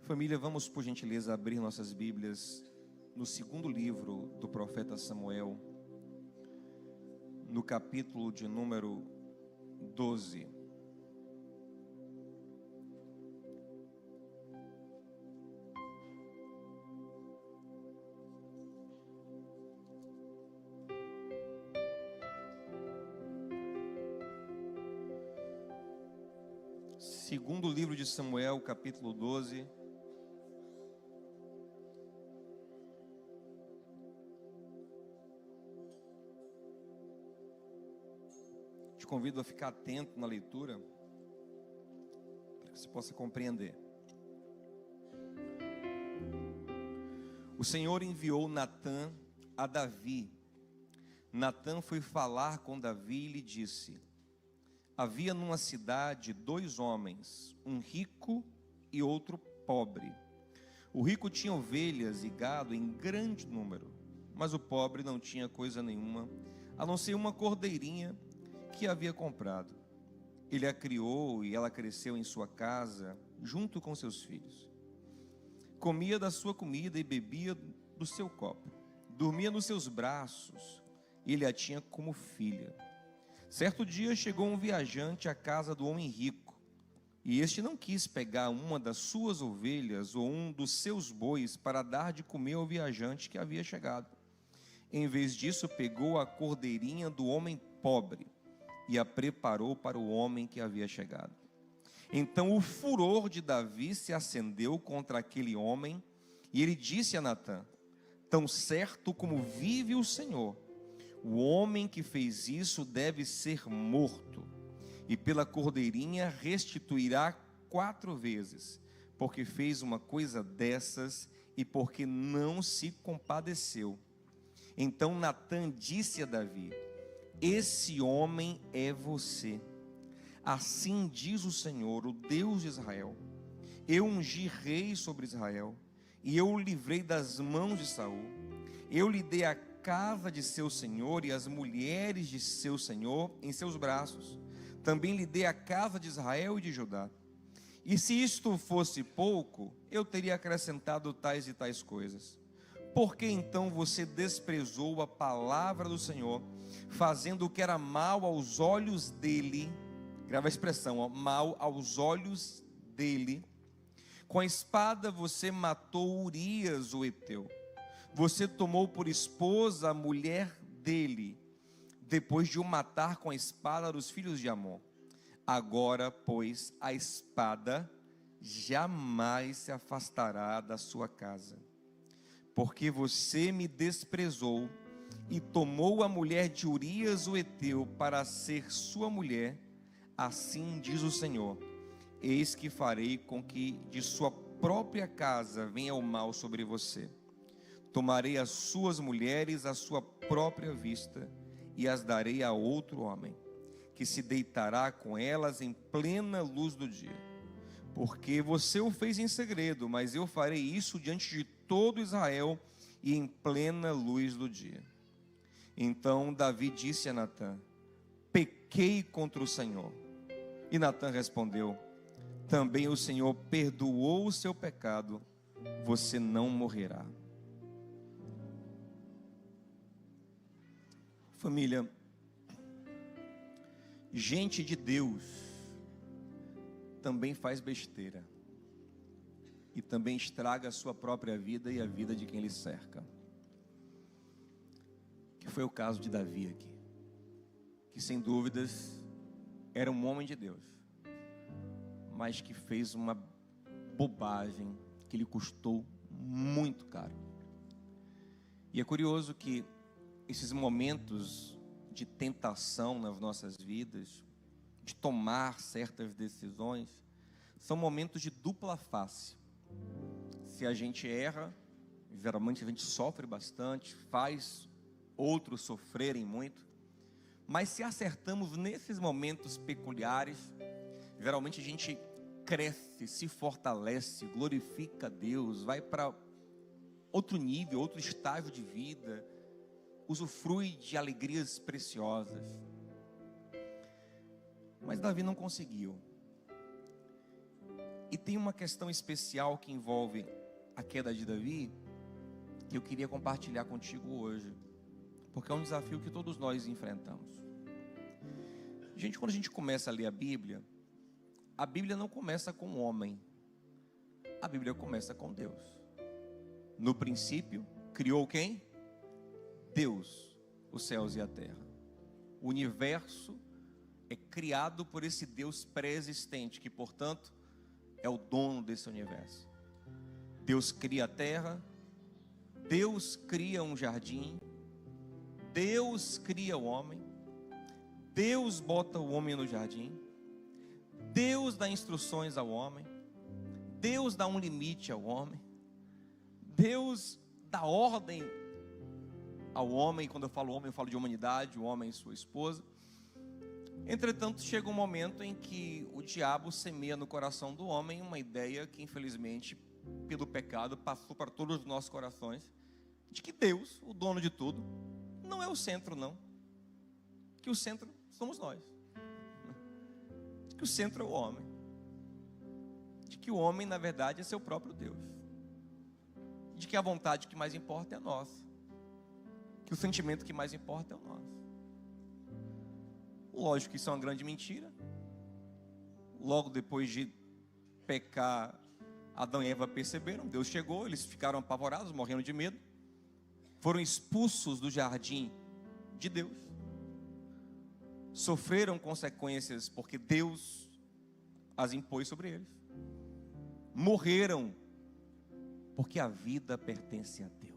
Família, vamos por gentileza abrir nossas Bíblias no segundo livro do profeta Samuel, no capítulo de número 12. Segundo livro de Samuel, capítulo 12. Te convido a ficar atento na leitura, para que você possa compreender. O Senhor enviou Natã a Davi. Natã foi falar com Davi e lhe disse: havia numa cidade 2 homens, um rico e outro pobre. O rico tinha ovelhas e gado em grande número, mas o pobre não tinha coisa nenhuma, a não ser uma cordeirinha que havia comprado. Ele a criou e ela cresceu em sua casa, junto com seus filhos. Comia da sua comida e bebia do seu copo. Dormia nos seus braços, e ele a tinha como filha. Certo dia chegou um viajante à casa do homem rico, e este não quis pegar uma das suas ovelhas ou um dos seus bois para dar de comer ao viajante que havia chegado. Em vez disso, pegou a cordeirinha do homem pobre e a preparou para o homem que havia chegado. Então o furor de Davi se acendeu contra aquele homem, e ele disse a Natã: tão certo como vive o Senhor, o homem que fez isso deve ser morto, e pela cordeirinha restituirá 4 vezes, porque fez uma coisa dessas e porque não se compadeceu. Então Natã disse a Davi: esse homem é você. Assim diz o Senhor, o Deus de Israel: eu ungi rei sobre Israel, e eu o livrei das mãos de Saul. Eu lhe dei a casa de seu senhor e as mulheres de seu senhor em seus braços. Também lhe dei a casa de Israel e de Judá. E se isto fosse pouco, eu teria acrescentado tais e tais coisas. Por que então você desprezou a palavra do Senhor, fazendo o que era mal aos olhos dele? Grava a expressão, mal aos olhos dele. Com a espada você matou Urias o heteu. Você tomou por esposa a mulher dele, depois de o matar com a espada dos filhos de Amon. Agora, pois, a espada jamais se afastará da sua casa, porque você me desprezou e tomou a mulher de Urias o heteu para ser sua mulher. Assim diz o Senhor: eis que farei com que de sua própria casa venha o mal sobre você. Tomarei as suas mulheres à sua própria vista e as darei a outro homem, que se deitará com elas em plena luz do dia. Porque você o fez em segredo, mas eu farei isso diante de todo Israel e em plena luz do dia. Então Davi disse a Natã: pequei contra o Senhor. E Natã respondeu: também o Senhor perdoou o seu pecado, você não morrerá. Família, gente de Deus também faz besteira e também estraga a sua própria vida e a vida de quem lhe cerca, que foi o caso de Davi aqui, que sem dúvidas era um homem de Deus, mas que fez uma bobagem que lhe custou muito caro. E é curioso que esses momentos de tentação nas nossas vidas, de tomar certas decisões, são momentos de dupla face. Se a gente erra, geralmente a gente sofre bastante, faz outros sofrerem muito. Mas se acertamos nesses momentos peculiares, geralmente a gente cresce, se fortalece, glorifica a Deus, vai para outro nível, outro estágio de vida, usufrui de alegrias preciosas. Mas Davi não conseguiu. E tem uma questão especial que envolve a queda de Davi, que eu queria compartilhar contigo hoje, porque é um desafio que todos nós enfrentamos. Gente, quando a gente começa a ler a Bíblia não começa com o homem, a Bíblia começa com Deus. No princípio, criou quem? Deus, os céus e a terra. O universo é criado por esse Deus pré-existente, que, portanto, é o dono desse universo. Deus cria a terra, Deus cria um jardim, Deus cria o homem, Deus bota o homem no jardim, Deus dá instruções ao homem, Deus dá um limite ao homem, Deus dá ordem ao homem. Quando eu falo homem, eu falo de humanidade, o homem e sua esposa. Entretanto, chega um momento em que o diabo semeia no coração do homem uma ideia que, infelizmente, pelo pecado, passou para todos os nossos corações, de que Deus, o dono de tudo, não é o centro, não. Que o centro somos nós. De que o centro é o homem. De que o homem, na verdade, é seu próprio Deus. De que a vontade que mais importa é a nossa. Que o sentimento que mais importa é o nosso. Lógico que isso é uma grande mentira. Logo depois de pecar, Adão e Eva perceberam, Deus chegou, eles ficaram apavorados, morrendo de medo. Foram expulsos do jardim de Deus. Sofreram consequências porque Deus as impôs sobre eles. Morreram porque a vida pertence a Deus.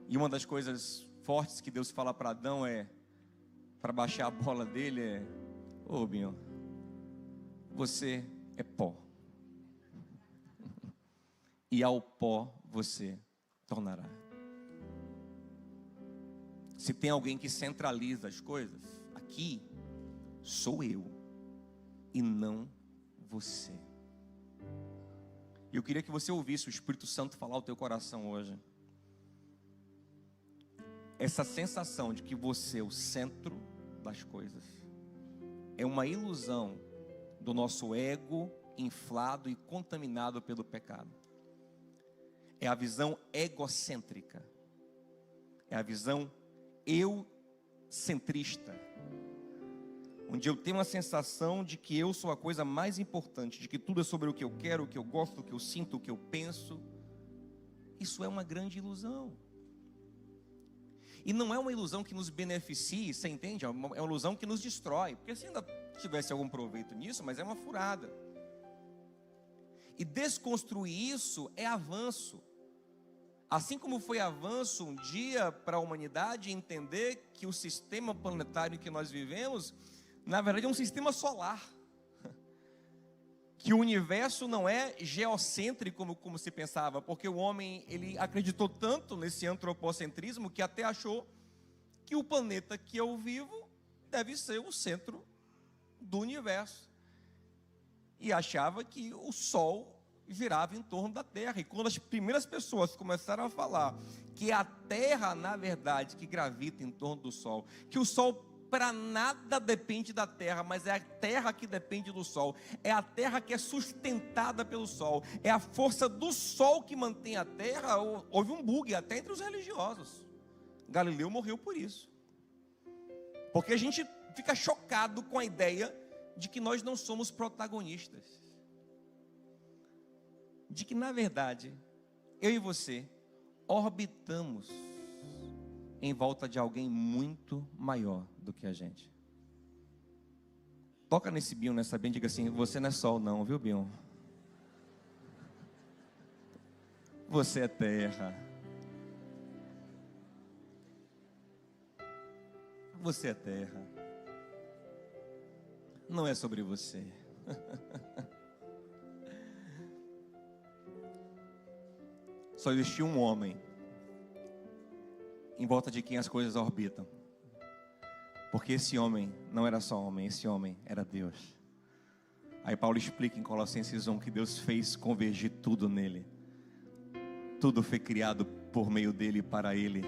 E uma das coisas fortes que Deus fala para Adão para baixar a bola dele ô Binho, você é pó, e ao pó você tornará. Se tem alguém que centraliza as coisas, aqui sou eu e não você. E eu queria que você ouvisse o Espírito Santo falar ao teu coração hoje. Essa sensação de que você é o centro das coisas é uma ilusão do nosso ego inflado e contaminado pelo pecado. É a visão egocêntrica, é a visão eucentrista, onde eu tenho a sensação de que eu sou a coisa mais importante, de que tudo é sobre o que eu quero, o que eu gosto, o que eu sinto, o que eu penso. Isso é uma grande ilusão. E não é uma ilusão que nos beneficie, você entende? É uma ilusão que nos destrói. Porque se ainda tivesse algum proveito nisso, mas é uma furada. E desconstruir isso é avanço. Assim como foi avanço um dia para a humanidade entender que o sistema planetário que nós vivemos, na verdade é um sistema solar. Que o universo não é geocêntrico como se pensava, porque o homem ele acreditou tanto nesse antropocentrismo que até achou que o planeta que eu vivo deve ser o centro do universo. E achava que o Sol girava em torno da Terra. E quando as primeiras pessoas começaram a falar que é a Terra, na verdade, que gravita em torno do Sol, que o Sol para nada depende da terra, mas é a terra que depende do sol, é a terra que é sustentada pelo sol, é a força do sol que mantém a terra. Houve um bug até entre os religiosos. Galileu morreu por isso, porque a gente fica chocado com a ideia de que nós não somos protagonistas, de que na verdade eu e você orbitamos em volta de alguém muito maior do que a gente. Toca nesse Binho, nessa bem, diga assim: você não é sol não, viu Binho? Você é terra. Você é terra. Não é sobre você. Só existiu um homem em volta de quem as coisas orbitam. Porque esse homem não era só homem, esse homem era Deus. Aí Paulo explica em Colossenses 1 que Deus fez convergir tudo nele. Tudo foi criado por meio dele e para ele.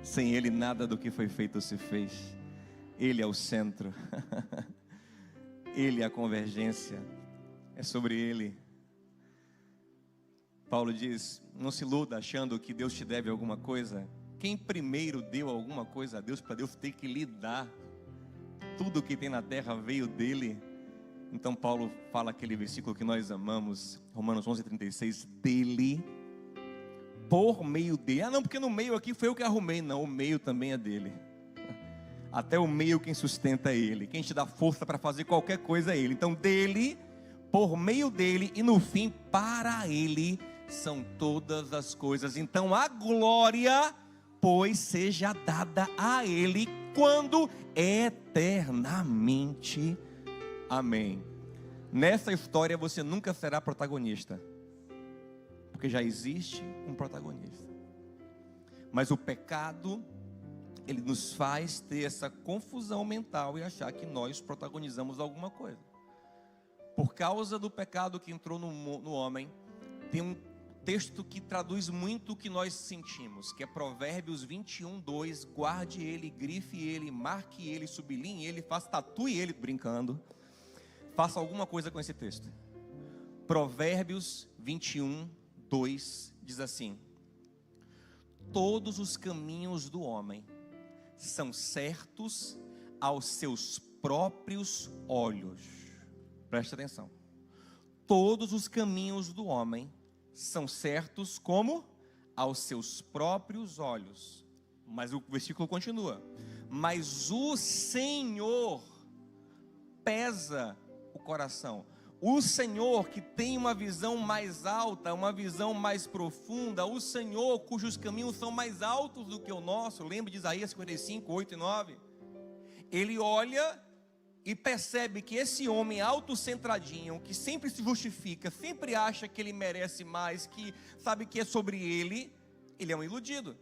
Sem ele nada do que foi feito se fez. Ele é o centro. Ele é a convergência. é sobre ele. Paulo diz: não se iluda achando que Deus te deve alguma coisa. Quem primeiro deu alguma coisa a Deus, para Deus ter que lhe dar? Tudo que tem na terra veio dele. Então Paulo fala aquele versículo que nós amamos, Romanos 11:36, dele, por meio dele. Ah não, porque no meio aqui foi eu que arrumei. Não, o meio também é dele. Até o meio quem sustenta é ele. Quem te dá força para fazer qualquer coisa é ele. Então dele, por meio dele e no fim para ele são todas as coisas. Então a glória, pois, seja dada a ele quando eternamente. Amém. Nessa história você nunca será protagonista, porque já existe um protagonista. Mas o pecado, ele nos faz ter essa confusão mental e achar que nós protagonizamos alguma coisa. Por causa do pecado que entrou no homem, tem um texto que traduz muito o que nós sentimos, que é Provérbios 21:2. Guarde ele, grife ele, marque ele, sublinhe ele, tatue ele, brincando. Faça alguma coisa com esse texto. Provérbios 21:2 diz assim: todos os caminhos do homem são certos aos seus próprios olhos. Preste atenção. Todos os caminhos do homem são certos como? Aos seus próprios olhos. Mas o versículo continua: mas o Senhor pesa o coração. O Senhor que tem uma visão mais alta, uma visão mais profunda, o Senhor cujos caminhos são mais altos do que o nosso. Lembra de Isaías 55:8 e 9? Ele olha e percebe que esse homem autocentradinho, que sempre se justifica, sempre acha que ele merece mais, que sabe que é sobre ele é um iludido.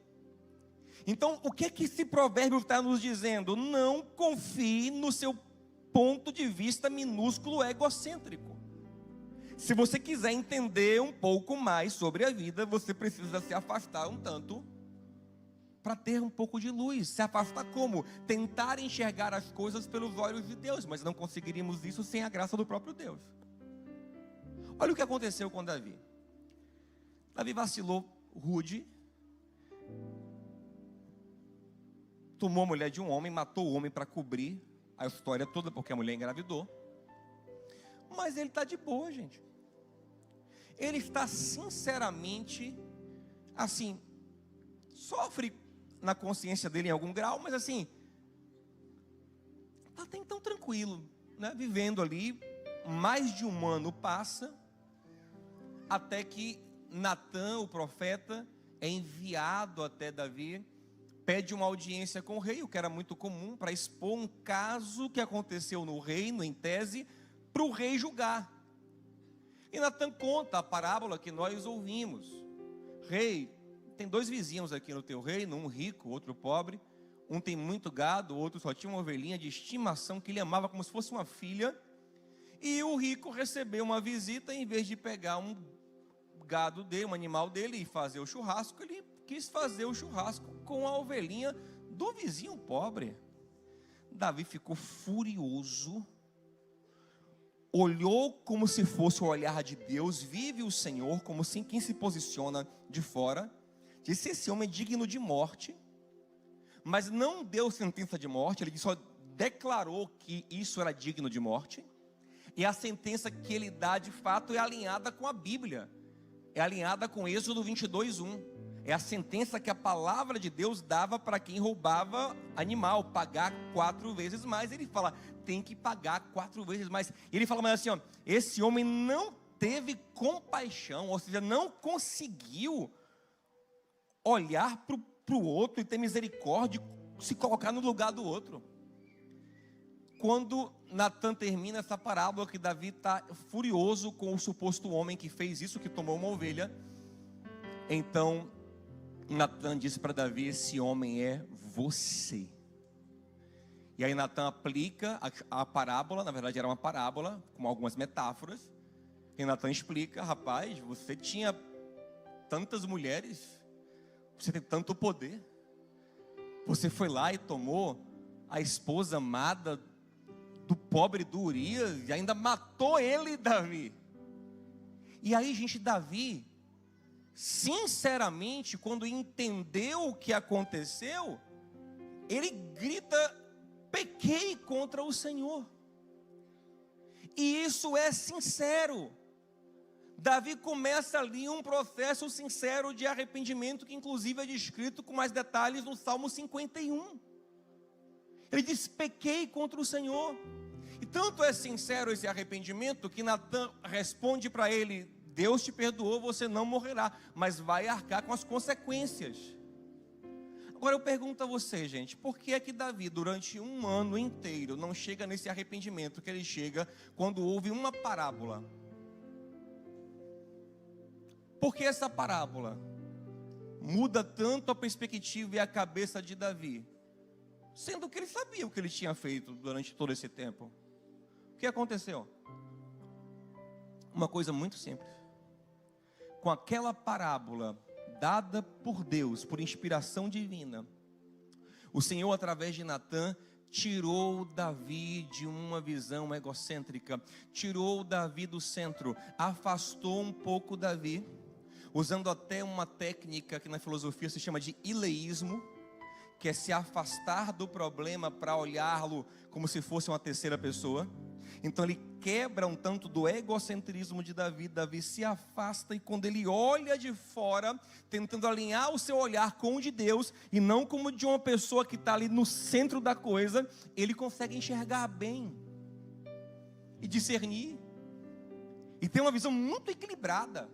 Então, o que é que esse provérbio está nos dizendo? Não confie no seu ponto de vista minúsculo egocêntrico. Se você quiser entender um pouco mais sobre a vida, você precisa se afastar um tanto para ter um pouco de luz. Se afastar como? Tentar enxergar as coisas pelos olhos de Deus, mas não conseguiríamos isso sem a graça do próprio Deus. Olha o que aconteceu com Davi. Davi vacilou rude, tomou a mulher de um homem, matou o homem para cobrir a história toda, porque a mulher engravidou. Mas ele está de boa, gente. Ele está sinceramente, assim, sofre na consciência dele em algum grau, mas assim, está até então tranquilo, né? Vivendo ali. Mais de um ano passa, até que Natã, o profeta, é enviado até Davi, pede uma audiência com o rei, o que era muito comum, para expor um caso que aconteceu no reino, em tese, para o rei julgar. E Natã conta a parábola que nós ouvimos. Rei, tem dois vizinhos aqui no teu reino, um rico, outro pobre. Um tem muito gado, o outro só tinha uma ovelhinha de estimação que ele amava como se fosse uma filha. E o rico recebeu uma visita, em vez de pegar um gado dele, um animal dele e fazer o churrasco, ele quis fazer o churrasco com a ovelhinha do vizinho pobre. Davi ficou furioso, olhou como se fosse o olhar de Deus, vive o Senhor, como assim quem se posiciona de fora, disse: esse homem é digno de morte, mas não deu sentença de morte, ele só declarou que isso era digno de morte, e a sentença que ele dá de fato é alinhada com a Bíblia, é alinhada com Êxodo 22:1, é a sentença que a palavra de Deus dava para quem roubava animal, pagar 4 vezes mais. Ele fala, tem que pagar 4 vezes mais. E ele fala mais assim, ó, esse homem não teve compaixão, ou seja, não conseguiu olhar para o outro e ter misericórdia, se colocar no lugar do outro. Quando Natã termina essa parábola, que Davi está furioso com o suposto homem que fez isso, que tomou uma ovelha, então Natã disse para Davi, esse homem é você. E aí Natã aplica a parábola, na verdade era uma parábola, com algumas metáforas, e Natã explica, rapaz, você tinha tantas mulheres, você tem tanto poder, você foi lá e tomou a esposa amada do pobre do Urias, e ainda matou ele, Davi. E aí, gente, Davi, sinceramente, quando entendeu o que aconteceu, ele grita: pequei contra o Senhor. E isso é sincero. Davi começa ali um processo sincero de arrependimento, que inclusive é descrito com mais detalhes no Salmo 51. Ele diz: pequei contra o Senhor. E tanto é sincero esse arrependimento que Natã responde para ele: Deus te perdoou, você não morrerá, mas vai arcar com as consequências. Agora eu pergunto a você, gente, por que é que Davi, durante um ano inteiro, não chega nesse arrependimento que ele chega quando ouve uma parábola? Porque essa parábola muda tanto a perspectiva e a cabeça de Davi, sendo que ele sabia o que ele tinha feito durante todo esse tempo. O que aconteceu? Uma coisa muito simples. Com aquela parábola dada por Deus, por inspiração divina, o Senhor, através de Natã, tirou Davi de uma visão egocêntrica, tirou Davi do centro, afastou um pouco Davi, usando até uma técnica que na filosofia se chama de ileísmo, que é se afastar do problema para olhá-lo como se fosse uma terceira pessoa. Então ele quebra um tanto do egocentrismo de Davi. Davi se afasta, e quando ele olha de fora, tentando alinhar o seu olhar com o de Deus, e não como de uma pessoa que está ali no centro da coisa, ele consegue enxergar bem e discernir, e tem uma visão muito equilibrada.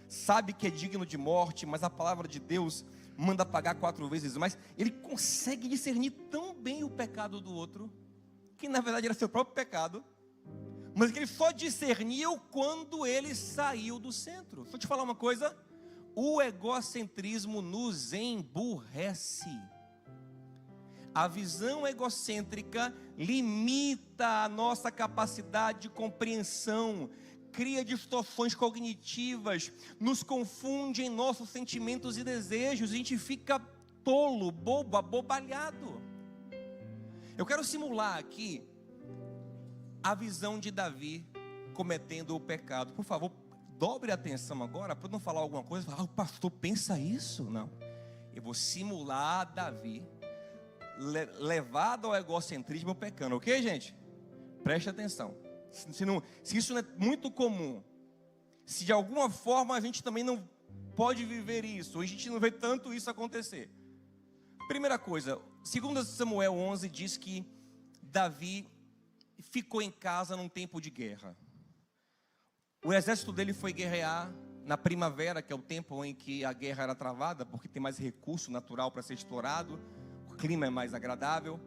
Sabe que é digno de morte, mas a palavra de Deus manda pagar 4 vezes mais. Ele consegue discernir tão bem o pecado do outro, que na verdade era seu próprio pecado, mas que ele só discerniu quando ele saiu do centro. Deixa eu te falar uma coisa: o egocentrismo nos emburrece. A visão egocêntrica limita a nossa capacidade de compreensão, cria distorções cognitivas, nos confunde em nossos sentimentos e desejos, a gente fica tolo, bobo, abobalhado. Eu quero simular aqui a visão de Davi cometendo o pecado. Por favor, dobre a atenção agora, para não falar alguma coisa: o pastor pensa isso? Não. Eu vou simular Davi levado ao egocentrismo pecando, ok, gente? Preste atenção. Se isso não é muito comum, se de alguma forma a gente também não pode viver isso, a gente não vê tanto isso acontecer. Primeira coisa, 2 Samuel 11 diz que Davi ficou em casa num tempo de guerra. O exército dele foi guerrear na primavera, que é o tempo em que a guerra era travada, porque tem mais recurso natural para ser explorado, o clima é mais agradável.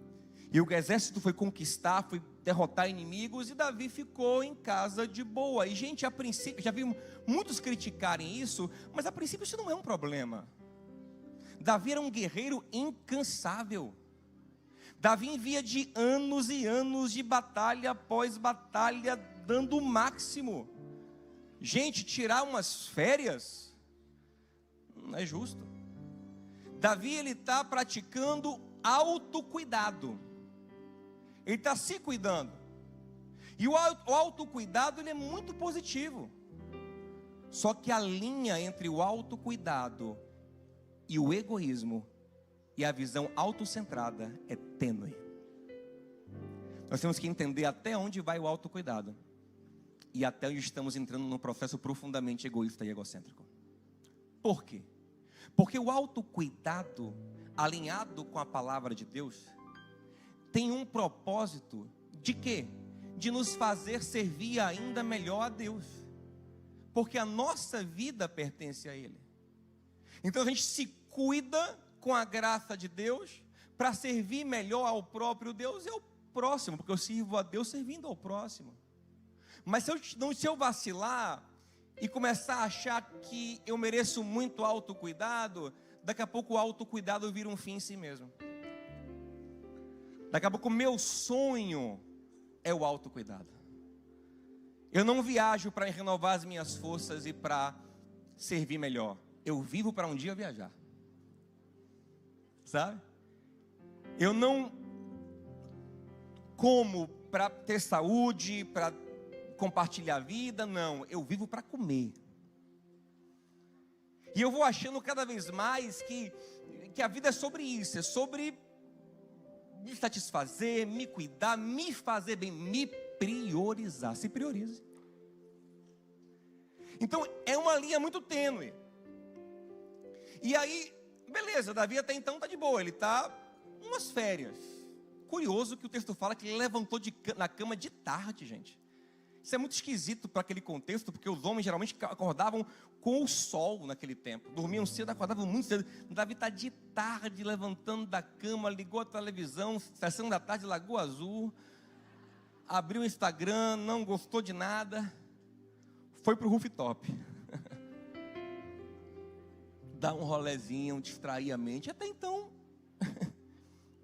E o exército foi conquistar, foi derrotar inimigos, e Davi ficou em casa de boa. E gente, a princípio, já vi muitos criticarem isso, mas a princípio isso não é um problema. Davi era um guerreiro incansável. Davi envia de anos e anos de batalha após batalha, dando o máximo. Gente, tirar umas férias não é justo. Davi, ele está praticando autocuidado. Ele está se cuidando. E o autocuidado, ele é muito positivo. Só que a linha entre o autocuidado e o egoísmo e a visão autocentrada é tênue. Nós temos que entender até onde vai o autocuidado e até onde estamos entrando num processo profundamente egoísta e egocêntrico. Por quê? Porque o autocuidado, alinhado com a palavra de Deus, tem um propósito de quê? De nos fazer servir ainda melhor a Deus, porque a nossa vida pertence a Ele. Então a gente se cuida com a graça de Deus para servir melhor ao próprio Deus e ao próximo, porque eu sirvo a Deus servindo ao próximo. Mas se eu vacilar e começar a achar que eu mereço muito autocuidado, daqui a pouco o autocuidado vira um fim em si mesmo. Daqui a pouco o meu sonho é o autocuidado. Eu não viajo para renovar as minhas forças e para servir melhor. Eu vivo para um dia viajar. Sabe? Eu não como para ter saúde, para compartilhar a vida, não, eu vivo para comer. E eu vou achando cada vez mais que a vida é sobre isso, é sobre me satisfazer, me cuidar, me fazer bem, me priorizar. Se priorize. Então é uma linha muito tênue. E aí, beleza, Davi até então está de boa, ele está umas férias. Curioso que o texto fala que ele levantou na cama de tarde, gente. Isso é muito esquisito para aquele contexto, porque os homens geralmente acordavam com o sol naquele tempo. Dormiam cedo, acordavam muito cedo. Davi está de tarde, levantando da cama, ligou a televisão, sessão da tarde, Lagoa Azul. Abriu o Instagram, não gostou de nada. Foi para o rooftop. Dá um rolezinho, distrair a mente. Até então,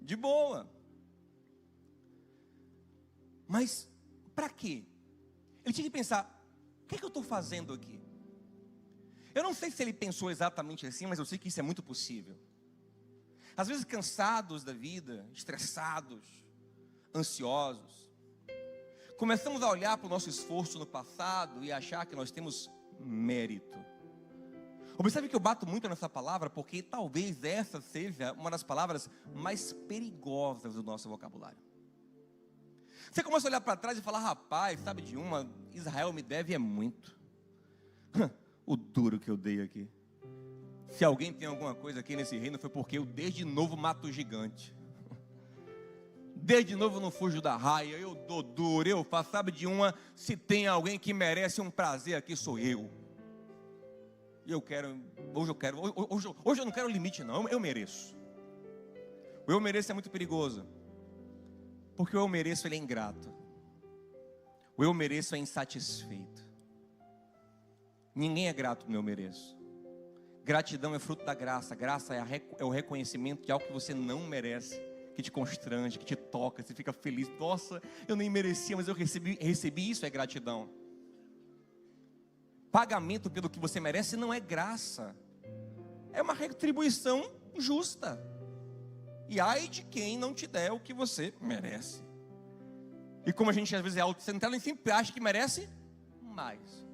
de boa. Mas, para quê? Ele tinha que pensar, o que é que eu estou fazendo aqui? Eu não sei se ele pensou exatamente assim, mas eu sei que isso é muito possível. Às vezes cansados da vida, estressados, ansiosos, começamos a olhar para o nosso esforço no passado e achar que nós temos mérito. Observe que eu bato muito nessa palavra, porque talvez essa seja uma das palavras mais perigosas do nosso vocabulário. Você começa a olhar para trás e falar, rapaz, sabe de uma, Israel me deve é muito. O duro que eu dei aqui. Se alguém tem alguma coisa aqui nesse reino, foi porque eu desde novo mato gigante. Desde novo não fujo da raia, eu dou duro, eu faço, sabe de uma, se tem alguém que merece um prazer aqui, sou eu. E hoje eu não quero limite não, eu mereço. O eu mereço é muito perigoso. Porque o eu mereço, ele é ingrato. O eu mereço é insatisfeito. Ninguém é grato no eu mereço. Gratidão é fruto da graça. Graça é o reconhecimento de algo que você não merece, que te constrange, que te toca, você fica feliz. Nossa, eu nem merecia, mas eu recebi isso, é gratidão. Pagamento pelo que você merece não é graça. É uma retribuição justa. E ai de quem não te der o que você merece. E como a gente às vezes é autocentrado, a gente sempre acha que merece mais.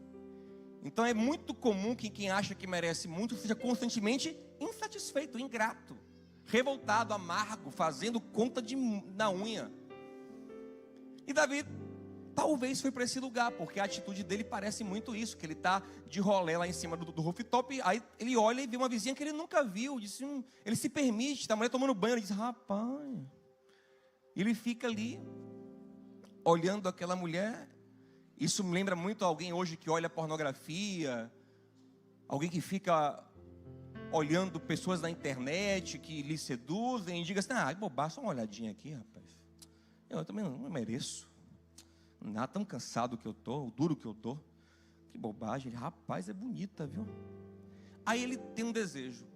Então é muito comum que quem acha que merece muito seja constantemente insatisfeito, ingrato, revoltado, amargo, fazendo conta na unha. E Davi talvez foi para esse lugar, porque a atitude dele parece muito isso, que ele está de rolê lá em cima do rooftop, aí ele olha e vê uma vizinha que ele nunca viu, ele se permite, está a mulher tomando banho, ele diz, rapaz, ele fica ali, olhando aquela mulher. Isso me lembra muito alguém hoje que olha pornografia, alguém que fica olhando pessoas na internet que lhe seduzem e diga assim, bobagem, só uma olhadinha aqui, rapaz, eu também não mereço. Nada, tão cansado que eu estou, o duro que eu estou. Que bobagem, rapaz, é bonita, viu? Aí ele tem um desejo.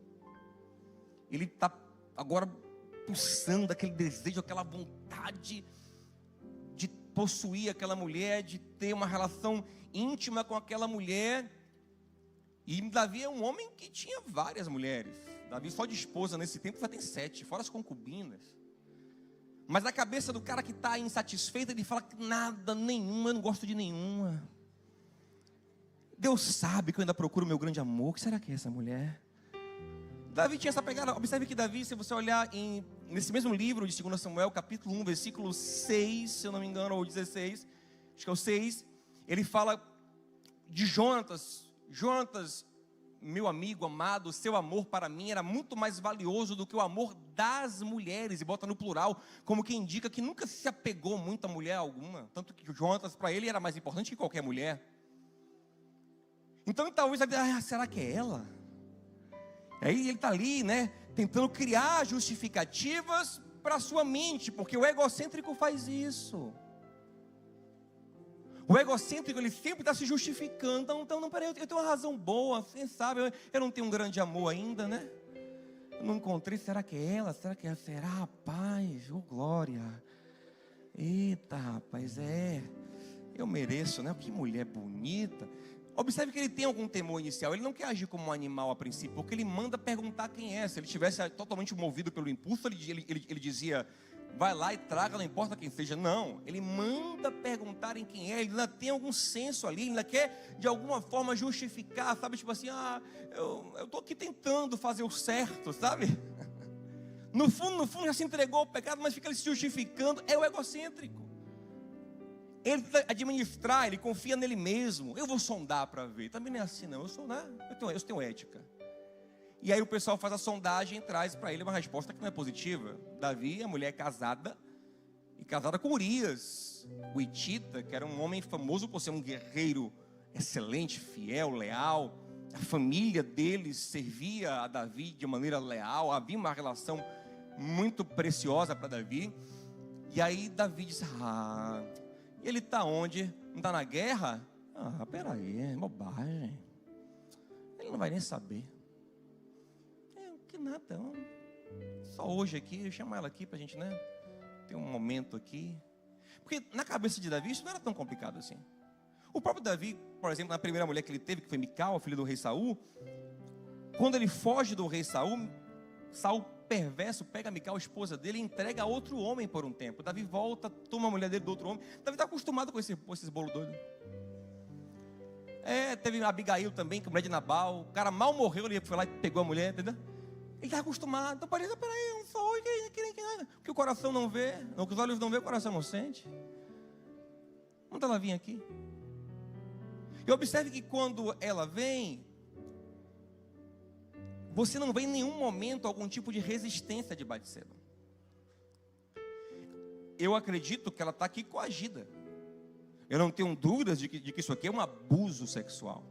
Ele está agora pulsando aquele desejo, aquela vontade de possuir aquela mulher, de ter uma relação íntima com aquela mulher. E Davi é um homem que tinha várias mulheres. Davi só de esposa nesse tempo já tem 7, fora as concubinas. Mas na cabeça do cara que está insatisfeito, ele fala que nada, nenhuma, eu não gosto de nenhuma. Deus sabe que eu ainda procuro o meu grande amor. O que será que é essa mulher? Davi tinha essa pegada. Observe que Davi, se você olhar nesse mesmo livro de 2 Samuel, capítulo 1, versículo 6, se eu não me engano, ou 16, acho que é o 6, ele fala de Jonatas. Jonatas, meu amigo amado, seu amor para mim era muito mais valioso do que o amor das mulheres, e bota no plural, como que indica que nunca se apegou muito a mulher alguma, tanto que Jonatas para ele era mais importante que qualquer mulher. Então talvez, será que é ela? Aí ele está ali, né, tentando criar justificativas para a sua mente, porque o egocêntrico faz isso. O egocêntrico, ele sempre está se justificando. Então, peraí, eu tenho uma razão boa, você sabe, eu não tenho um grande amor ainda, né? Eu não encontrei, será que é ela? Será que é ela? Será, rapaz? Oh, glória. Eita, rapaz, eu mereço, né? Que mulher bonita. Observe que ele tem algum temor inicial. Ele não quer agir como um animal a princípio, porque ele manda perguntar quem é. Se ele estivesse totalmente movido pelo impulso, ele dizia, vai lá e traga, não importa quem seja. Não, ele manda perguntarem quem é. Ele ainda tem algum senso ali, ele ainda quer de alguma forma justificar, sabe? Tipo assim, eu estou aqui tentando fazer o certo, sabe? No fundo já se entregou ao pecado, mas fica ele se justificando. É o egocêntrico. Ele tenta administrar, ele confia nele mesmo. Eu vou sondar para ver. Também não é assim não, eu tenho ética. E aí o pessoal faz a sondagem e traz para ele uma resposta que não é positiva. Davi, a mulher casada, e casada com Urias, o hitita, que era um homem famoso por ser um guerreiro excelente, fiel, leal. A família dele servia a Davi de maneira leal, havia uma relação muito preciosa para Davi. E aí Davi disse, e ele está onde? Não está na guerra? Peraí, é bobagem. Ele não vai nem saber. Que nada, só hoje aqui, eu chamo ela aqui para a gente, né, ter um momento aqui. Porque na cabeça de Davi isso não era tão complicado assim. O próprio Davi, por exemplo, na primeira mulher que ele teve, que foi Mical, filha do rei Saul, quando ele foge do rei Saul, Saul perverso pega Mical, a esposa dele, e entrega a outro homem por um tempo. Davi volta, toma a mulher dele do outro homem. Davi está acostumado com esses bolos doidos. Teve Abigail também, que é mulher de Nabal. O cara mal morreu, ele foi lá e pegou a mulher, entendeu? Ele está acostumado. Então parece, peraí, só hoje o que o coração não vê, o que os olhos não vê, o coração não sente. Onde ela vinha aqui? E observe que quando ela vem, você não vê em nenhum momento algum tipo de resistência de Batseba. Eu acredito que ela está aqui coagida. Eu não tenho dúvidas de que isso aqui é um abuso sexual.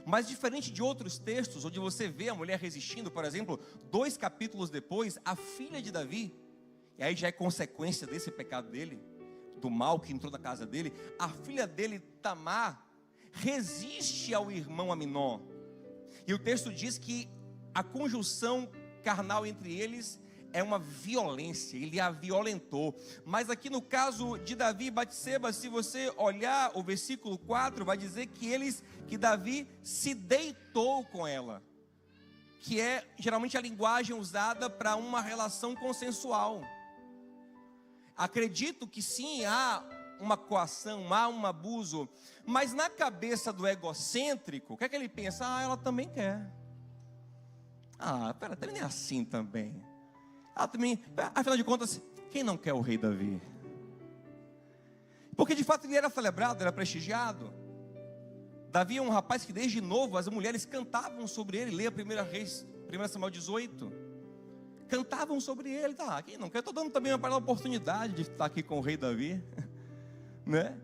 Mas diferente de outros textos, onde você vê a mulher resistindo, por exemplo, 2 capítulos depois, a filha de Davi, e aí já é consequência desse pecado dele, do mal que entrou na casa dele, a filha dele, Tamar, resiste ao irmão Aminon. E o texto diz que a conjunção carnal entre eles é uma violência, ele a violentou. Mas aqui no caso de Davi e Batseba, se você olhar o versículo 4, vai dizer que Davi se deitou com ela, que é geralmente a linguagem usada para uma relação consensual. Acredito que sim, há uma coação, há um abuso, mas na cabeça do egocêntrico, o que é que ele pensa? Ela também quer. Pera, também é assim também. Também, afinal de contas, quem não quer o rei Davi? Porque de fato ele era celebrado, era prestigiado. Davi é um rapaz que desde novo as mulheres cantavam sobre ele. Leia 1 Samuel 18. Cantavam sobre ele. Quem não quer? Estou dando também uma oportunidade de estar aqui com o rei Davi, né?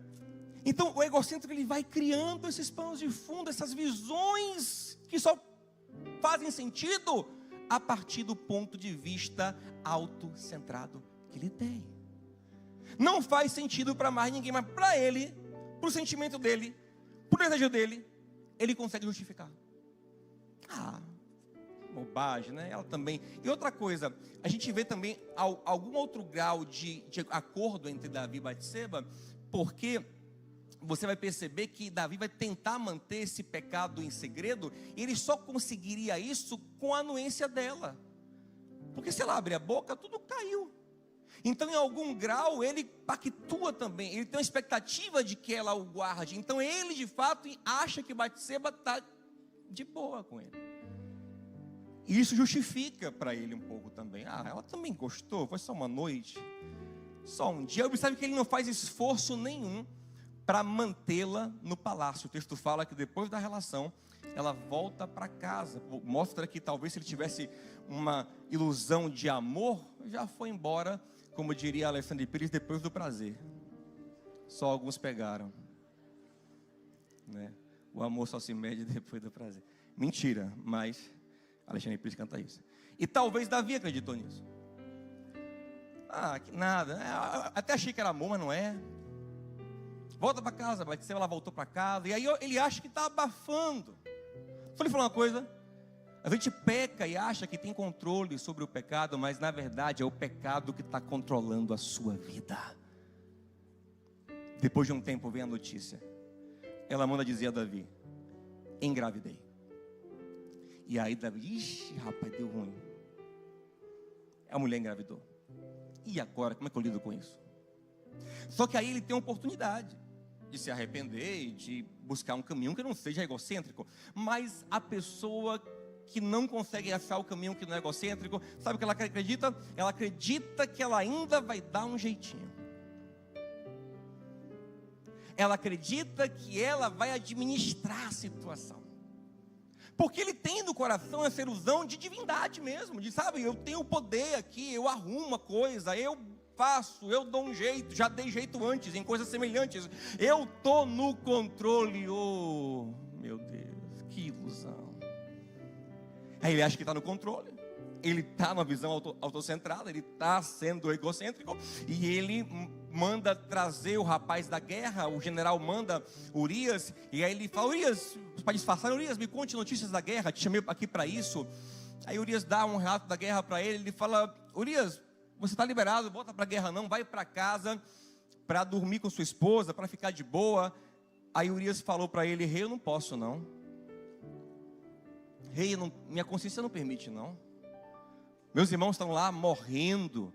Então o egocêntrico ele vai criando esses panos de fundo, essas visões que só fazem sentido a partir do ponto de vista autocentrado que ele tem. Não faz sentido para mais ninguém, mas para ele, para o sentimento dele, para o desejo dele, ele consegue justificar. Bobagem, né? Ela também. E outra coisa, a gente vê também algum outro grau de acordo entre Davi e Batseba, porque você vai perceber que Davi vai tentar manter esse pecado em segredo, e ele só conseguiria isso com a anuência dela. Porque se ela abre a boca, tudo caiu. Então em algum grau ele pactua também, ele tem uma expectativa de que ela o guarde. Então ele de fato acha que Batseba está de boa com ele. E isso justifica para ele um pouco também. Ela também gostou, foi só uma noite, só um dia. Observe que ele não faz esforço nenhum para mantê-la no palácio. O texto fala que depois da relação, ela volta para casa. Mostra que talvez se ele tivesse uma ilusão de amor, já foi embora, como diria Alexandre Pires, depois do prazer. Só alguns pegaram, né? O amor só se mede depois do prazer. Mentira, mas Alexandre Pires canta isso. E talvez Davi acreditou nisso. Que nada, até achei que era amor, mas não é. Volta para casa, Batseba, ela voltou para casa. E aí ele acha que está abafando. Só lhe falar uma coisa. A gente peca e acha que tem controle sobre o pecado, mas na verdade é o pecado que está controlando a sua vida. Depois de um tempo vem a notícia. Ela manda dizer a Davi: engravidei. E aí Davi, rapaz, deu ruim. A mulher engravidou. E agora, como é que eu lido com isso? Só que aí ele tem a oportunidade de se arrepender e de buscar um caminho que não seja egocêntrico. Mas a pessoa que não consegue achar o caminho que não é egocêntrico, sabe o que ela acredita? Ela acredita que ela ainda vai dar um jeitinho. Ela acredita que ela vai administrar a situação. Porque ele tem no coração essa ilusão de divindade mesmo, de, sabe, eu tenho poder aqui, eu arrumo a coisa, eu faço, eu dou um jeito, já dei jeito antes, em coisas semelhantes, eu estou no controle. Oh, meu Deus, que ilusão. Aí ele acha que está no controle, ele está numa visão autocentrada, ele está sendo egocêntrico, e ele manda trazer o rapaz da guerra, o general manda Urias, e aí ele fala: Urias, para disfarçar, Urias, me conte notícias da guerra, te chamei aqui para isso. Aí Urias dá um relato da guerra para ele, ele fala: Urias, você está liberado, volta para a guerra não, vai para casa, para dormir com sua esposa, para ficar de boa. Aí Urias falou para ele: rei, eu não posso não, rei, minha consciência não permite não, meus irmãos estão lá morrendo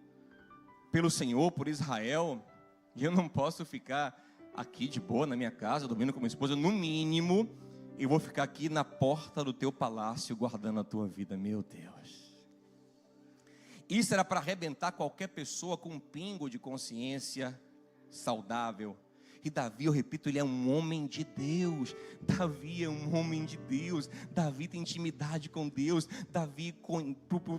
pelo Senhor, por Israel, e eu não posso ficar aqui de boa na minha casa, dormindo com minha esposa. No mínimo, eu vou ficar aqui na porta do teu palácio, guardando a tua vida. Meu Deus, isso era para arrebentar qualquer pessoa com um pingo de consciência saudável. E Davi, eu repito, ele é um homem de Deus. Davi é um homem de Deus. Davi tem intimidade com Deus. Davi,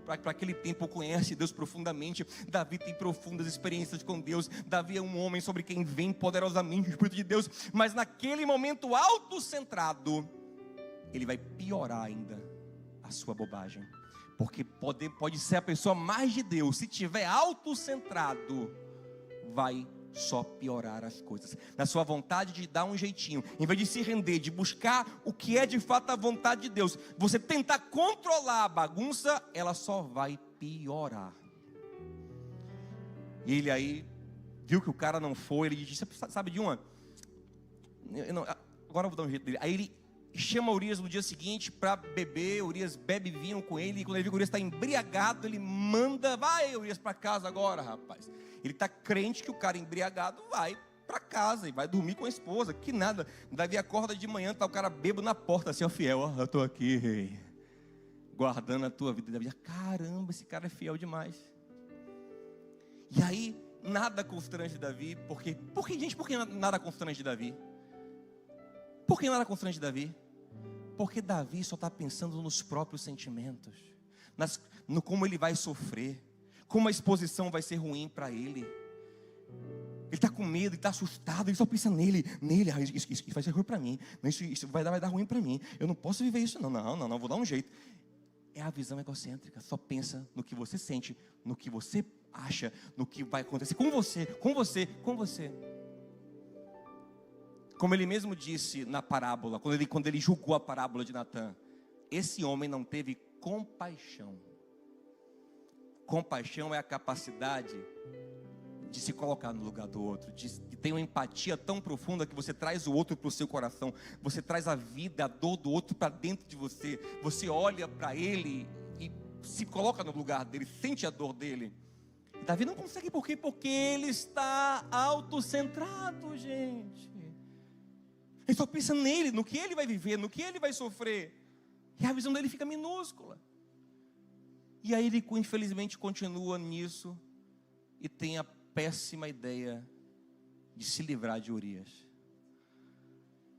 para aquele tempo, conhece Deus profundamente. Davi tem profundas experiências com Deus. Davi é um homem sobre quem vem poderosamente o Espírito de Deus. Mas naquele momento autocentrado, ele vai piorar ainda a sua bobagem. Porque pode ser a pessoa mais de Deus. Se tiver autocentrado, vai só piorar as coisas. Na sua vontade de dar um jeitinho, em vez de se render, de buscar o que é de fato a vontade de Deus, você tentar controlar a bagunça, ela só vai piorar. E ele aí viu que o cara não foi, ele disse: sabe de uma? Agora eu vou dar um jeito dele. Aí ele chama Urias no dia seguinte para beber. Urias bebe vinho com ele, e quando ele viu que Urias está embriagado, ele manda: vai Urias para casa agora, rapaz. Ele está crente que o cara embriagado vai para casa e vai dormir com a esposa, que nada. Davi acorda de manhã, está o cara bêbado na porta, assim: ó, fiel, ó, eu estou aqui, rei, guardando a tua vida. Davi: caramba, esse cara é fiel demais. E aí, nada constrange Davi. Por que nada constrange Davi? Por que nada constrange Davi? Porque Davi só está pensando nos próprios sentimentos, no como ele vai sofrer, como a exposição vai ser ruim para ele. Ele está com medo, ele está assustado, ele só pensa nele. Isso vai ser ruim para mim, isso vai dar ruim para mim, eu não posso viver isso não, vou dar um jeito. É a visão egocêntrica, só pensa no que você sente, no que você acha, no que vai acontecer com você. Como ele mesmo disse na parábola, quando ele julgou a parábola de Natã: esse homem não teve compaixão. Compaixão é a capacidade de se colocar no lugar do outro, de ter uma empatia tão profunda que você traz o outro para o seu coração, você traz a vida, a dor do outro para dentro de você, você olha para ele e se coloca no lugar dele, sente a dor dele. Davi não consegue, por quê? Porque ele está autocentrado, gente. Ele só pensa nele, no que ele vai viver, no que ele vai sofrer, e a visão dele fica minúscula. E aí ele, infelizmente, continua nisso e tem a péssima ideia de se livrar de Urias.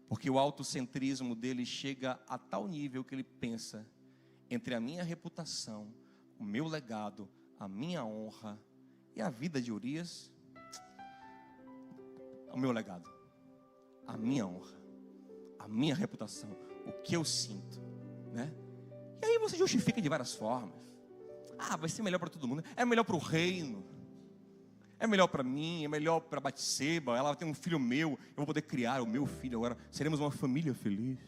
Porque o autocentrismo dele chega a tal nível que ele pensa: entre a minha reputação, o meu legado, a minha honra e a vida de Urias, o meu legado, a minha honra, a minha reputação, o que eu sinto, né? E aí você justifica de várias formas. Vai ser melhor para todo mundo, é melhor para o reino, é melhor para mim, é melhor para Batseba, ela tem um filho meu, eu vou poder criar o meu filho agora, seremos uma família feliz.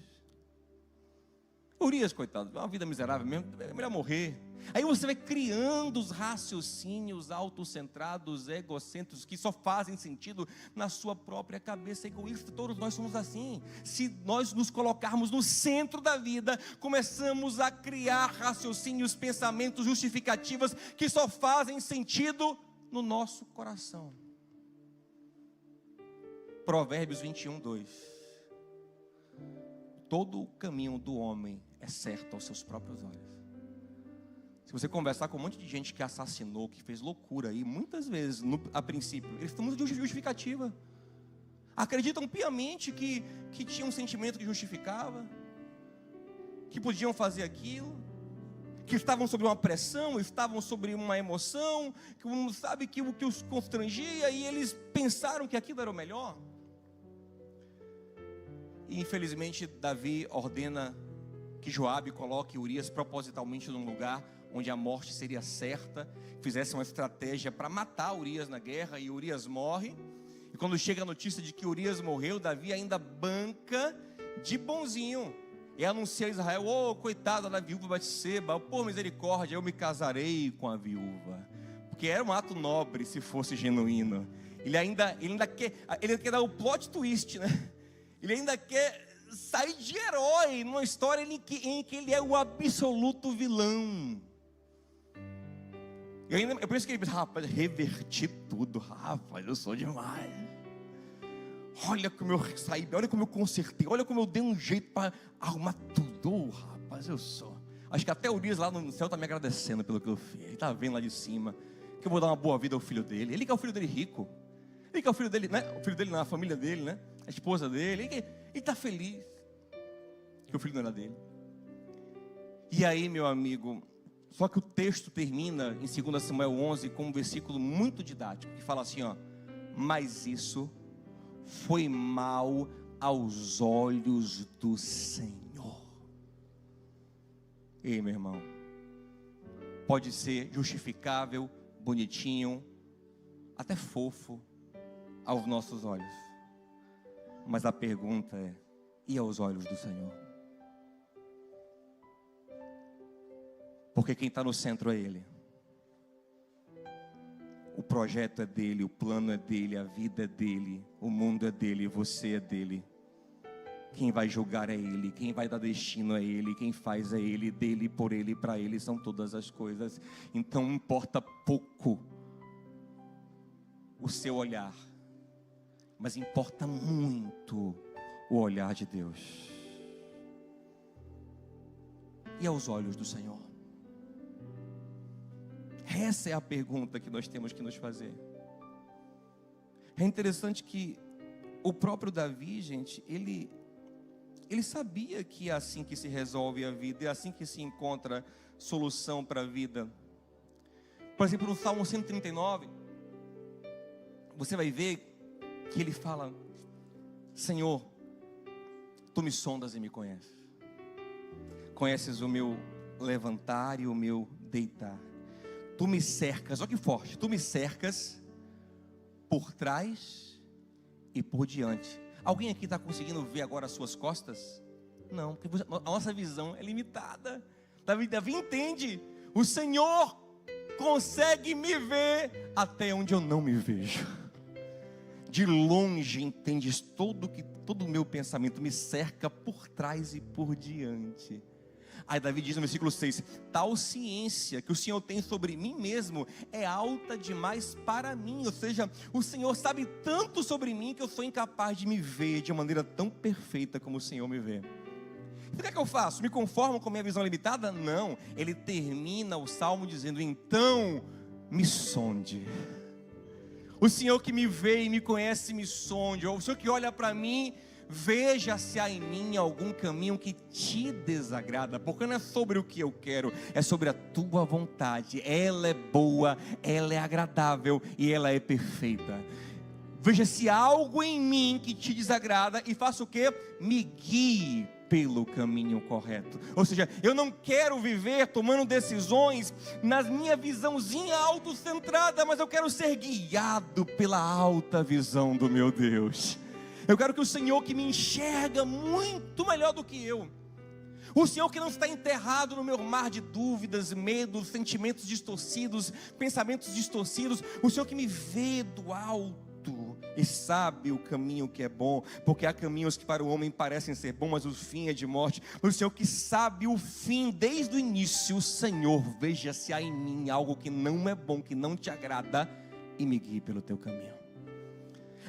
Urias, coitado, é uma vida miserável mesmo, é melhor morrer. Aí você vai criando os raciocínios autocentrados, egocêntricos, que só fazem sentido na sua própria cabeça egoísta. Todos nós somos assim. Se nós nos colocarmos no centro da vida, começamos a criar raciocínios, pensamentos, justificativas que só fazem sentido no nosso coração. Provérbios 21:2. Todo o caminho do homem é certo aos seus próprios olhos. Se você conversar com um monte de gente que assassinou, que fez loucura aí, muitas vezes, a princípio, eles estão muito de justificativa. Acreditam piamente que tinha um sentimento que justificava, que podiam fazer aquilo, que estavam sob uma pressão, estavam sobre uma emoção, que os constrangia, e eles pensaram que aquilo era o melhor. E infelizmente Davi ordena que Joabe coloque Urias propositalmente num lugar onde a morte seria certa, fizesse uma estratégia para matar Urias na guerra, e Urias morre. E quando chega a notícia de que Urias morreu, Davi ainda banca de bonzinho e anuncia a Israel: oh, coitada da viúva Batseba, por misericórdia, eu me casarei com a viúva. Porque era um ato nobre se fosse genuíno. Ele ainda quer dar o plot twist, né? Ele ainda quer sair de herói numa história em que ele é o absoluto vilão. Eu penso que ele pensa: rapaz, reverti tudo, rapaz, eu sou demais. Olha como eu saí, olha como eu consertei, olha como eu dei um jeito para arrumar tudo. Oh, rapaz, eu sou. Acho que até o Urias lá no céu está me agradecendo pelo que eu fiz. Ele está vendo lá de cima que eu vou dar uma boa vida ao filho dele. Ele que é o filho dele rico. Ele que é o filho dele, né? O filho dele na família dele, né? A esposa dele. Ele está feliz que o filho não era dele. E aí, meu amigo, só que o texto termina em 2 Samuel 11 com um versículo muito didático, que fala assim, ó: mas isso foi mal aos olhos do Senhor. Ei, meu irmão, pode ser justificável, bonitinho, até fofo aos nossos olhos, mas a pergunta é: e aos olhos do Senhor? Porque quem está no centro é Ele. O projeto é dele, o plano é dele, a vida é dele, o mundo é dele, você é dele. Quem vai julgar é Ele, quem vai dar destino é Ele, quem faz é Ele, dele, por Ele, para Ele são todas as coisas. Então importa pouco o seu olhar, mas importa muito o olhar de Deus. E aos olhos do Senhor? Essa é a pergunta que nós temos que nos fazer. É interessante que o próprio Davi, gente, ele sabia que é assim que se resolve a vida, é assim que se encontra solução para a vida. Por exemplo, no Salmo 139, você vai ver que ele fala: Senhor, Tu me sondas e me conheces. Conheces o meu levantar e o meu deitar. Tu me cercas, olha que forte, Tu me cercas por trás e por diante. Alguém aqui está conseguindo ver agora as suas costas? Não, porque a nossa visão é limitada. Davi entende: o Senhor consegue me ver até onde eu não me vejo. De longe entendes todo o meu pensamento, me cerca por trás e por diante. Aí Davi diz no versículo 6: tal ciência que o Senhor tem sobre mim mesmo é alta demais para mim. Ou seja, o Senhor sabe tanto sobre mim que eu sou incapaz de me ver de maneira tão perfeita como o Senhor me vê. E o que é que eu faço? Me conformo com a minha visão limitada? Não. Ele termina o salmo dizendo: então me sonde. O Senhor que me vê e me conhece me sonde. O Senhor que olha para mim, veja se há em mim algum caminho que te desagrada, porque não é sobre o que eu quero, é sobre a tua vontade. Ela é boa, ela é agradável e ela é perfeita. Veja se há algo em mim que te desagrada e faça o quê? Me guie pelo caminho correto. Ou seja, eu não quero viver tomando decisões na minha visãozinha autocentrada, mas eu quero ser guiado pela alta visão do meu Deus. Eu quero que o Senhor que me enxerga muito melhor do que eu, o Senhor que não está enterrado no meu mar de dúvidas, medos, sentimentos distorcidos, pensamentos distorcidos, o Senhor que me vê do alto e sabe o caminho que é bom, porque há caminhos que para o homem parecem ser bons, mas o fim é de morte. O Senhor que sabe o fim desde o início. O Senhor, veja se há em mim algo que não é bom, que não te agrada, e me guie pelo teu caminho.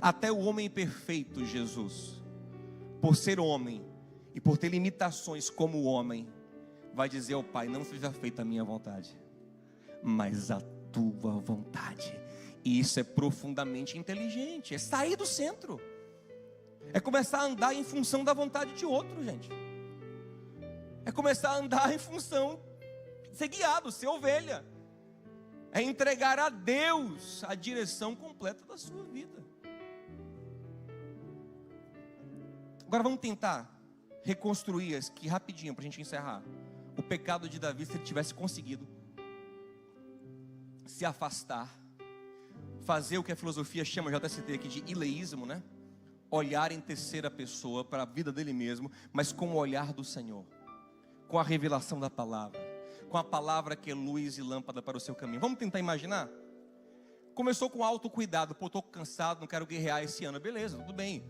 Até o homem perfeito, Jesus, por ser homem e por ter limitações como homem, vai dizer ao Pai: não seja feita a minha vontade, mas a tua vontade. E isso é profundamente inteligente, é sair do centro, é começar a andar em função da vontade de outro, gente. É começar a andar em função, ser guiado, ser ovelha. É entregar a Deus a direção completa da sua vida. Agora vamos tentar reconstruir aqui rapidinho, para a gente encerrar, o pecado de Davi. Se ele tivesse conseguido se afastar, fazer o que a filosofia chama, já até citei aqui, de ileísmo, né? Olhar em terceira pessoa para a vida dele mesmo, mas com o olhar do Senhor, com a revelação da palavra, com a palavra que é luz e lâmpada para o seu caminho. Vamos tentar imaginar? Começou com autocuidado. Pô, estou cansado, não quero guerrear esse ano. Beleza, tudo bem.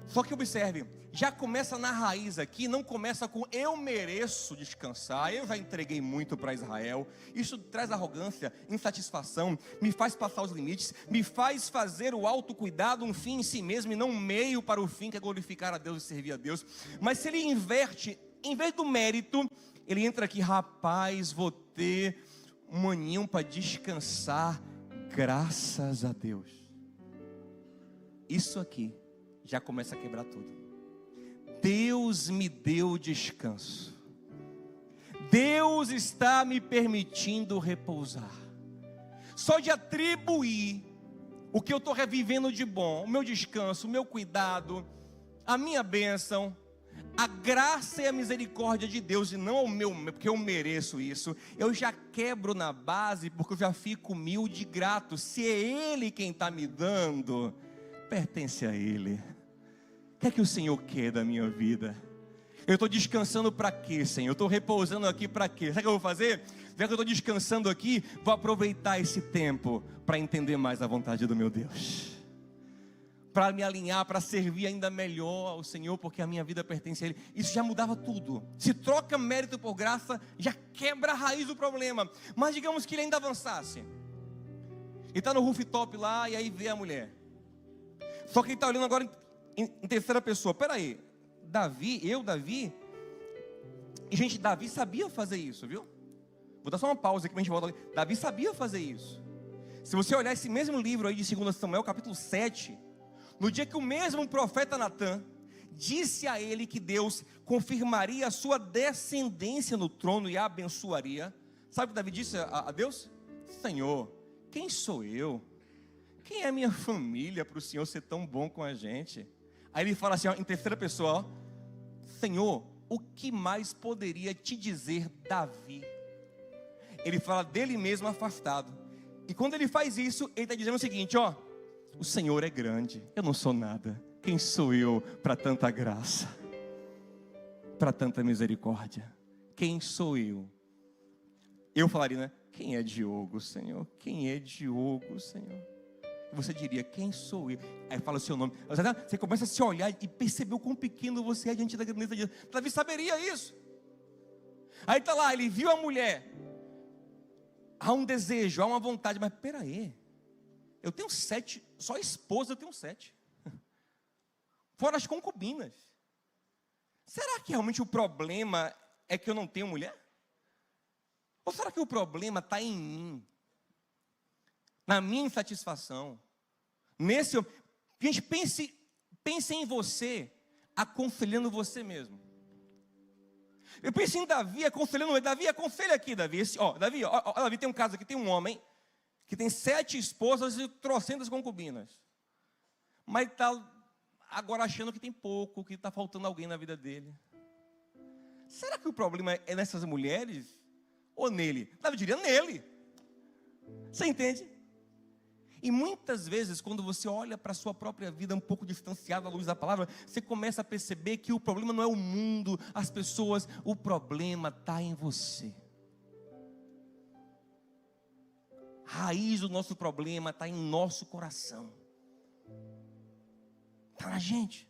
Só que observe, já começa na raiz aqui, não começa com eu mereço descansar, eu já entreguei muito para Israel. Isso traz arrogância, insatisfação, me faz passar os limites, me faz fazer o autocuidado um fim em si mesmo e não um meio para o fim, que é glorificar a Deus e servir a Deus. Mas se ele inverte, em vez do mérito, ele entra aqui: rapaz, vou ter um aninho para descansar, graças a Deus. Isso aqui já começa a quebrar tudo. Deus me deu descanso, Deus está me permitindo repousar. Só de atribuir o que eu estou revivendo de bom, o meu descanso, o meu cuidado, a minha bênção, a graça e a misericórdia de Deus, e não ao meu, porque eu mereço isso, eu já quebro na base, porque eu já fico humilde e grato. Se é Ele quem está me dando, pertence a Ele. O que é que o Senhor quer da minha vida? Eu estou descansando para quê, Senhor? Eu estou repousando aqui para quê? Sabe o que eu vou fazer? Já que eu estou descansando aqui, vou aproveitar esse tempo para entender mais a vontade do meu Deus, para me alinhar, para servir ainda melhor ao Senhor, porque a minha vida pertence a Ele. Isso já mudava tudo. Se troca mérito por graça, já quebra a raiz do problema. Mas digamos que ele ainda avançasse, ele está no rooftop lá, e aí vê a mulher. Só que ele está olhando agora em terceira pessoa. Peraí, Davi, e gente, Davi sabia fazer isso, viu? Vou dar só uma pausa aqui para a gente voltar. Davi sabia fazer isso. Se você olhar esse mesmo livro aí de 2 Samuel, capítulo 7, no dia que o mesmo profeta Natã disse a ele que Deus confirmaria a sua descendência no trono e a abençoaria, sabe o que Davi disse a Deus? Senhor, quem sou eu? Quem é a minha família para o Senhor ser tão bom com a gente? Aí ele fala assim, ó, em terceira pessoa, ó: Senhor, o que mais poderia te dizer Davi? Ele fala dele mesmo afastado. E quando ele faz isso, ele está dizendo o seguinte, ó: o Senhor é grande, eu não sou nada. Quem sou eu para tanta graça, para tanta misericórdia? Quem sou eu? Eu falaria, né? Quem é Diogo, Senhor? Quem é Diogo, Senhor? Você diria, quem sou eu? Aí fala o seu nome. Você começa a se olhar e perceber o quão pequeno você é diante da grandeza de Deus. Davi saberia isso. Aí está lá, ele viu a mulher. Há um desejo, há uma vontade. Mas peraí, eu tenho 7, só esposa eu tenho 7. Fora as concubinas. Será que realmente o problema é que eu não tenho mulher? Ou será que o problema está em mim? Na minha insatisfação? Gente, pense em você, aconselhando você mesmo. Eu penso em Davi aconselhando ele. Davi, aconselha aqui, Davi. Davi tem um caso aqui, tem um homem que tem 7 esposas e 300 concubinas. Mas está agora achando que tem pouco, que está faltando alguém na vida dele. Será que o problema é nessas mulheres ou nele? Davi diria nele. Você entende? E muitas vezes, quando você olha para a sua própria vida um pouco distanciado à luz da palavra, você começa a perceber que o problema não é o mundo, as pessoas, o problema está em você. A raiz do nosso problema está em nosso coração. Está na gente.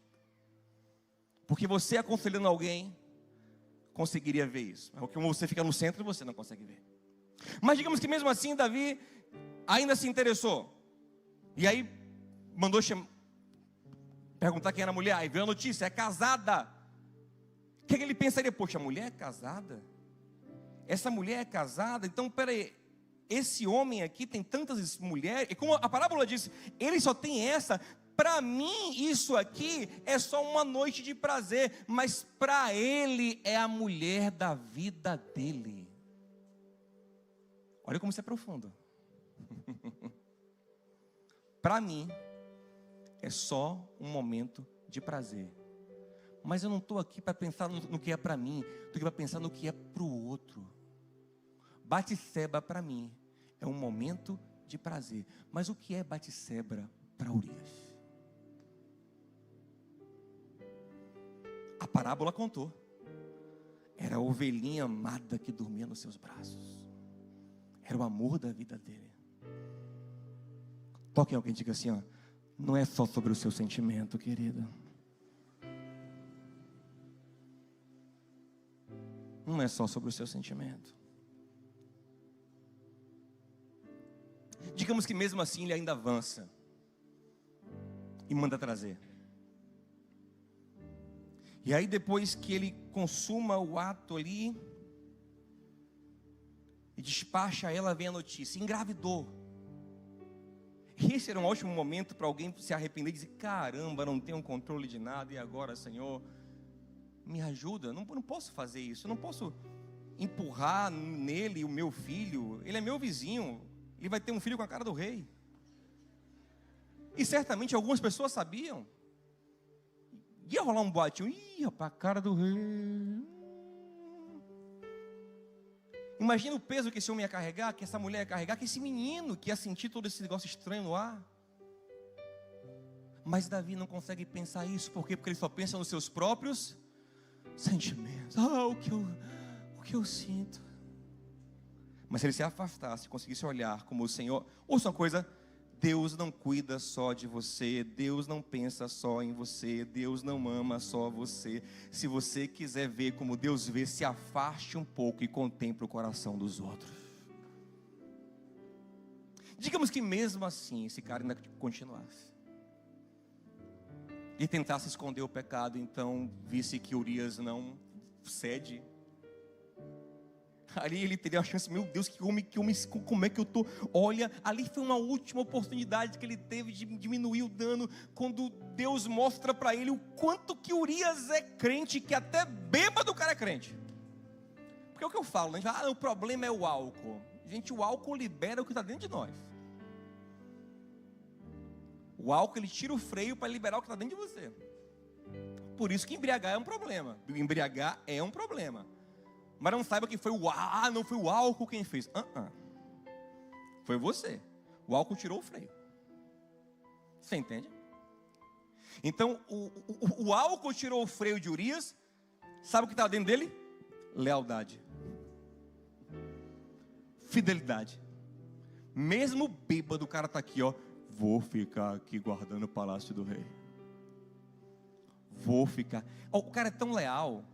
Porque você aconselhando alguém, conseguiria ver isso. Porque você fica no centro e você não consegue ver. Mas digamos que mesmo assim, Davi ainda se interessou. E aí mandou perguntar quem era a mulher. Aí veio a notícia, é casada. O que ele pensaria? Poxa, a mulher é casada? Essa mulher é casada? Então, peraí, esse homem aqui tem tantas mulheres, e como a parábola diz, ele só tem essa. Para mim, isso aqui é só uma noite de prazer, mas para ele é a mulher da vida dele. Olha como isso é profundo. Para mim, é só um momento de prazer. Mas eu não estou aqui para pensar no que é para mim, estou aqui para pensar no que é para o outro. Batseba para mim é um momento de prazer. Mas o que é Batseba para Urias? A parábola contou. Era a ovelhinha amada que dormia nos seus braços. Era o amor da vida dele. Toque em alguém e diga assim, ó, não é só sobre o seu sentimento, querida. Não é só sobre o seu sentimento. Digamos que mesmo assim ele ainda avança e manda trazer. E aí depois que ele consuma o ato ali e despacha ela, vem a notícia, engravidou. Esse era um ótimo momento para alguém se arrepender e dizer, caramba, não tenho controle de nada, e agora, Senhor, me ajuda, não posso fazer isso, eu não posso empurrar nele o meu filho, ele é meu vizinho, ele vai ter um filho com a cara do rei. E certamente algumas pessoas sabiam. Ia rolar um boatinho, ih, rapaz, a cara do rei. Imagina o peso que esse homem ia carregar, que essa mulher ia carregar, que esse menino que ia sentir todo esse negócio estranho no ar. Mas Davi não consegue pensar isso, por quê? Porque ele só pensa nos seus próprios sentimentos. O que eu sinto. Mas se ele se afastasse, conseguisse olhar como o Senhor, ouça uma coisa, Deus não cuida só de você, Deus não pensa só em você, Deus não ama só você. Se você quiser ver como Deus vê, se afaste um pouco e contemple o coração dos outros. Digamos que mesmo assim, esse cara ainda continuasse e tentasse esconder o pecado, então visse que Urias não cede. Ali ele teria a chance, meu Deus, que homem, como é que eu estou? Olha, ali foi uma última oportunidade que ele teve de diminuir o dano, quando Deus mostra para ele o quanto que Urias é crente, que até bêbado o cara é crente. Porque é o que eu falo, né? O problema é o álcool. Gente, o álcool libera o que está dentro de nós. O álcool, ele tira o freio para liberar o que está dentro de você. Por isso que embriagar é um problema. Embriagar é um problema. Mas não saiba que não foi o álcool quem fez. Foi você. O álcool tirou o freio. Você entende? Então, o álcool tirou o freio de Urias. Sabe o que estava dentro dele? Lealdade. Fidelidade. Mesmo bêbado, o cara está aqui, ó. Vou ficar aqui guardando o palácio do rei. Vou ficar. O cara é tão leal.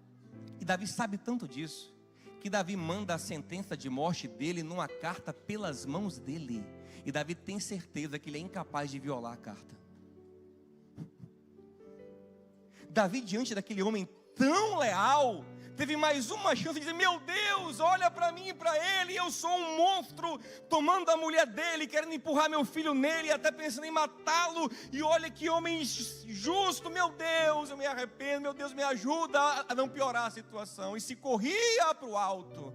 E Davi sabe tanto disso, que Davi manda a sentença de morte dele numa carta pelas mãos dele. E Davi tem certeza que ele é incapaz de violar a carta. Davi, diante daquele homem tão leal, teve mais uma chance de dizer, meu Deus, olha para mim e para ele, eu sou um monstro, tomando a mulher dele, querendo empurrar meu filho nele, até pensando em matá-lo, e olha que homem justo, meu Deus, eu me arrependo, meu Deus, me ajuda a não piorar a situação, e se corria para o alto,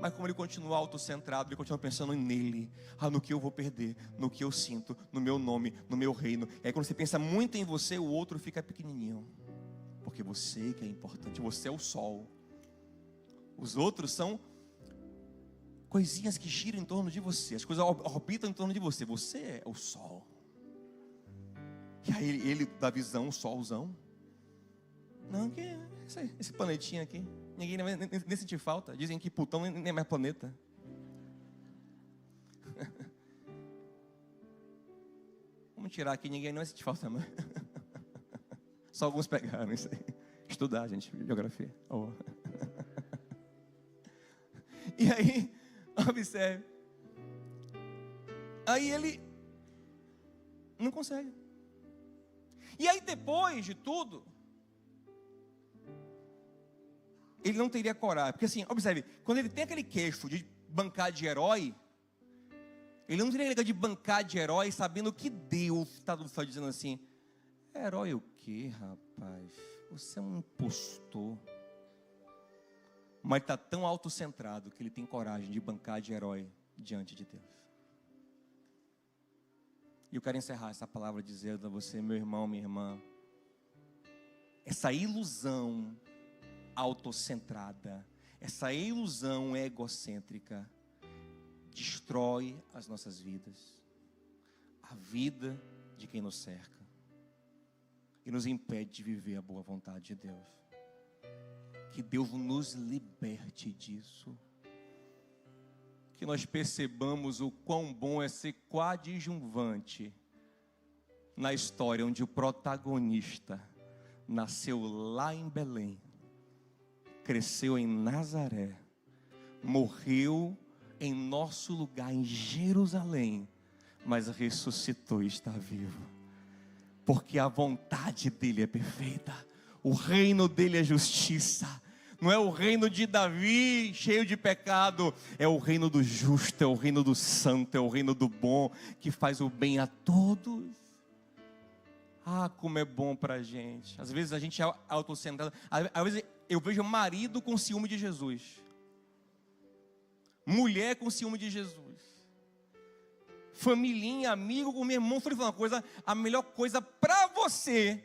mas como ele continua autocentrado, ele continua pensando nele, no que eu vou perder, no que eu sinto, no meu nome, no meu reino. E aí quando você pensa muito em você, o outro fica pequenininho, porque você que é importante, você é o sol. Os outros são coisinhas que giram em torno de você. As coisas orbitam em torno de você. Você é o sol. E aí ele dá visão, o solzão. Não, que esse planetinha aqui, ninguém nem sentir falta. Dizem que Plutão nem é mais planeta. Vamos tirar aqui, ninguém não vai sentir falta mais. Só alguns pegaram isso aí. Estudar, gente, geografia. E aí, observe. Aí ele Não consegue. E aí depois de tudo, ele não teria coragem. Porque assim, observe, quando ele tem aquele queixo de bancar de herói, ele não teria aquele de bancar de herói sabendo que Deus está do céu dizendo assim: herói o quê, rapaz? Você é um impostor. Mas está tão autocentrado que ele tem coragem de bancar de herói diante de Deus. E eu quero encerrar essa palavra dizendo a você, meu irmão, minha irmã, essa ilusão autocentrada, essa ilusão egocêntrica destrói as nossas vidas, a vida de quem nos cerca, e nos impede de viver a boa vontade de Deus. Que Deus nos liberte disso, que nós percebamos o quão bom é ser coadjuvante na história onde o protagonista nasceu lá em Belém, cresceu em Nazaré, morreu em nosso lugar em Jerusalém, mas ressuscitou e está vivo, porque a vontade dele é perfeita, o reino dele é justiça. Não é o reino de Davi cheio de pecado, é o reino do justo, é o reino do santo, é o reino do bom, que faz o bem a todos. Ah, como é bom para a gente. Às vezes a gente é autocentrado. Às vezes eu vejo marido com ciúme de Jesus, mulher com ciúme de Jesus, familhinha, amigo com meu irmão. Falei uma coisa: a melhor coisa para você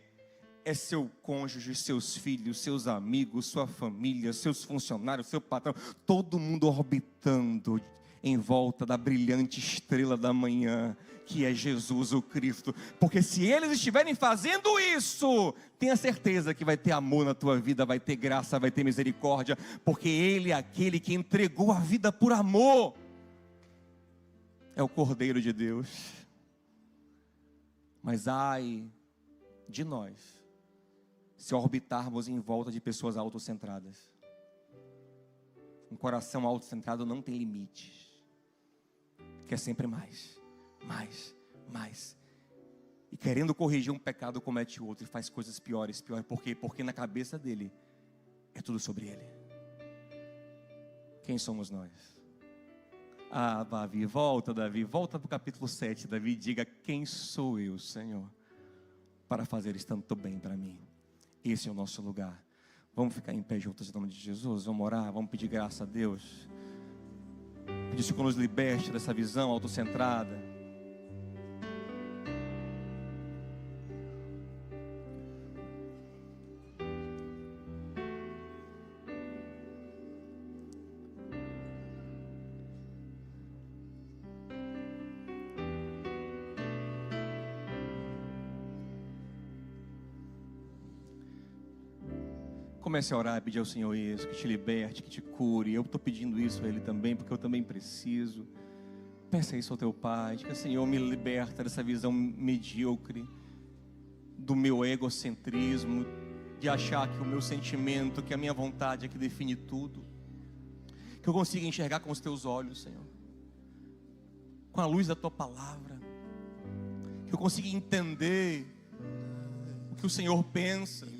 é seu cônjuge, seus filhos, seus amigos, sua família, seus funcionários, seu patrão, todo mundo orbitando em volta da brilhante estrela da manhã, que é Jesus o Cristo. Porque se eles estiverem fazendo isso, tenha certeza que vai ter amor na tua vida, vai ter graça, vai ter misericórdia, porque Ele é aquele que entregou a vida por amor. É o Cordeiro de Deus. Mas ai de nós se orbitarmos em volta de pessoas autocentradas. Um coração autocentrado não tem limites, quer sempre mais, mais, mais, e querendo corrigir um pecado comete outro e faz coisas piores. Por quê? Porque na cabeça dele é tudo sobre ele. Quem somos nós? Ah, Davi, volta para o capítulo 7, Davi, diga: quem sou eu, Senhor, para fazer tanto bem para mim? Esse é o nosso lugar. Vamos ficar em pé juntos em nome de Jesus, vamos orar, vamos pedir graça a Deus, pedir que nos liberte dessa visão autocentrada. Comece a orar e pedir ao Senhor isso, que te liberte, que te cure. Eu estou pedindo isso a Ele também, porque eu também preciso. Peça isso ao teu Pai, diga: Senhor, me liberta dessa visão medíocre, do meu egocentrismo, de achar que o meu sentimento, que a minha vontade é que define tudo. Que eu consiga enxergar com os teus olhos, Senhor, com a luz da tua palavra. Que eu consiga entender o que o Senhor pensa.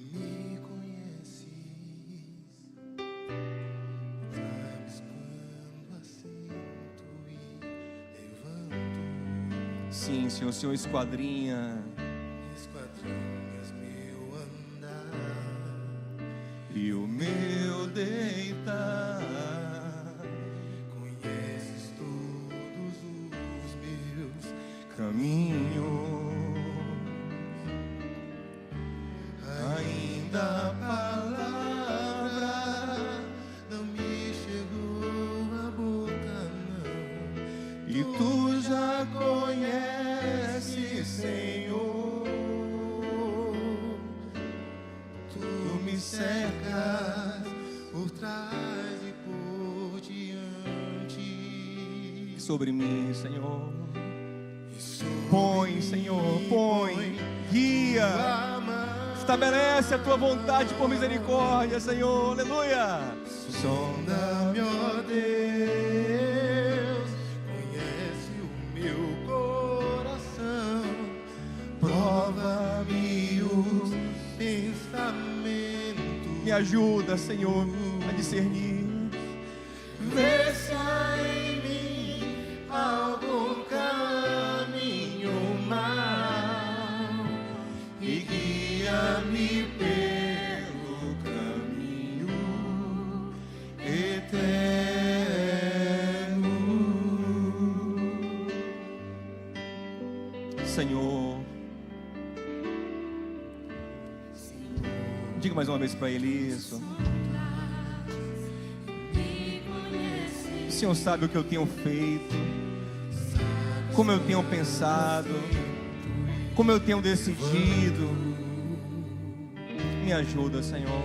Sim, Senhor, o Senhor esquadrinhas meu andar e o meu deitar. Conheces todos os meus caminhos. Ainda a palavra não me chegou à boca, não. E tu já conheces, Senhor, tu me cercas por trás e por diante. Sobre mim, Senhor, põe, Senhor, põe, guia, estabelece a tua vontade por misericórdia, Senhor, aleluia. Sonda-me, ó Deus, conhece o meu coração, ajuda, Senhor, a discernir. Vê se há em mim algum caminho mau e guia-me pelo caminho eterno. Senhor, diga mais uma vez para Ele isso. O Senhor sabe o que eu tenho feito, como eu tenho pensado, como eu tenho decidido. Me ajuda, Senhor.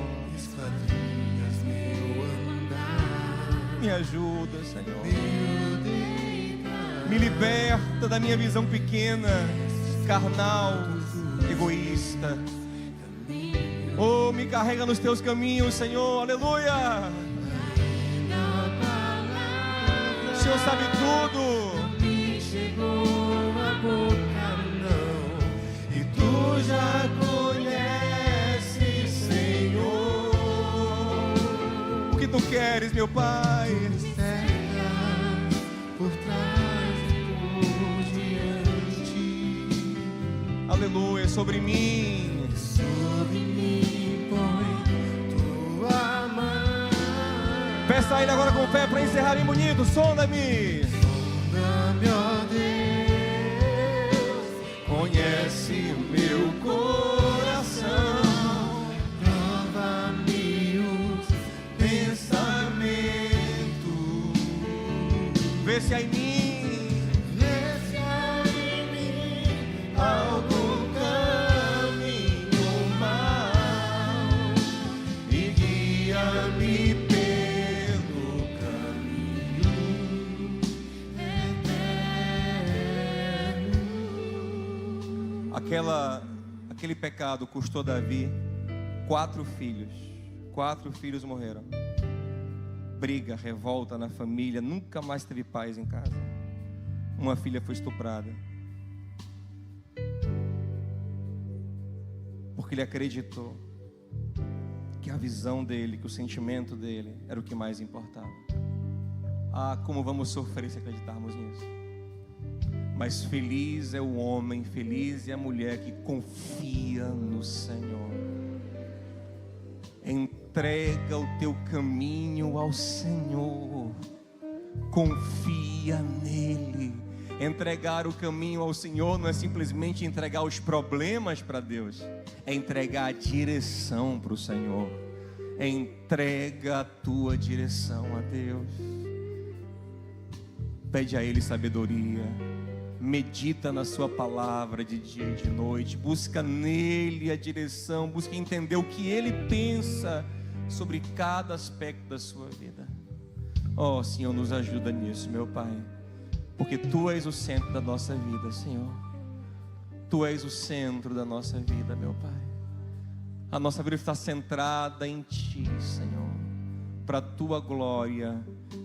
Me ajuda, Senhor. Me liberta da minha visão pequena, carnal, egoísta. Oh, me carrega nos teus caminhos, Senhor. Aleluia. O Senhor sabe tudo. Me chegou a boca não, e tu já conheces, Senhor. O que tu queres, meu Pai? Terra por trás e por diante. Aleluia, sobre mim. Sobre mim põe tua mão. Peça a Ele agora com fé para encerrar bem bonito. Sonda-me. Sonda-me, ó Deus, conhece meu coração, prova-me os pensamentos. Vê se há em mim Vê se há em mim algum caminho mau e guia-me pelo caminho eterno. Aquele pecado custou Davi 4 filhos. 4 filhos morreram. Briga, revolta na família, nunca mais teve paz em casa. Uma filha foi estuprada. Porque ele acreditou que a visão dele, que o sentimento dele era o que mais importava. Ah, como vamos sofrer se acreditarmos nisso. Mas feliz é o homem, feliz é a mulher que confia no Senhor. Entrega o teu caminho ao Senhor. Confia nele. Entregar o caminho ao Senhor não é simplesmente entregar os problemas para Deus, é entregar a direção para o Senhor. Entrega a tua direção a Deus. Pede a Ele sabedoria. Medita na sua palavra de dia e de noite. Busca nele a direção. Busca entender o que Ele pensa sobre cada aspecto da sua vida. Oh, Senhor, nos ajuda nisso, meu Pai. Porque Tu és o centro da nossa vida, Senhor. Tu és o centro da nossa vida, meu Pai. A nossa vida está centrada em Ti, Senhor. Para a Tua glória,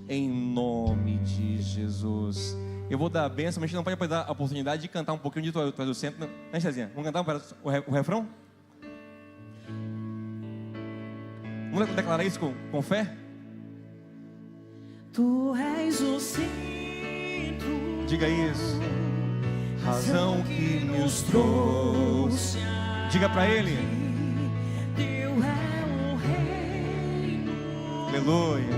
em nome de Jesus. Eu vou dar a bênção, mas a gente não pode dar a oportunidade de cantar um pouquinho de Tu és o centro, né, Cezinha? Vamos cantar o refrão? Vamos declarar isso com fé? Tu és o centro, Diga isso. Razão que nos trouxe. Diga para Ele. Teu é o reino. Aleluia.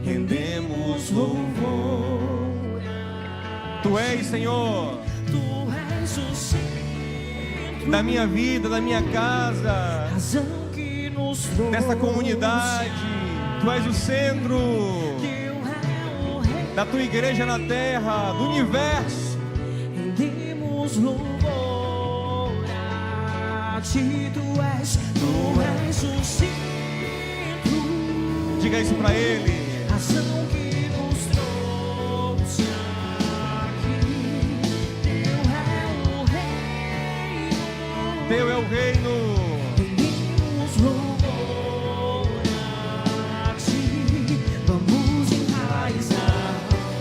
Rendemos louvor. Tu és, Senhor, Tu és o centro da minha vida, da minha casa, razão que nos trouxe. dessa comunidade. Tu és o centro Teu é o reino. da Tua igreja na terra, do universo. Rendemos louvor a Ti. Tu és o centro. Diga isso para Ele. Razão que nos trouxe aqui. Teu é o reino. Teu é o reino. Rendemos louvor a Ti. Vamos enraizar,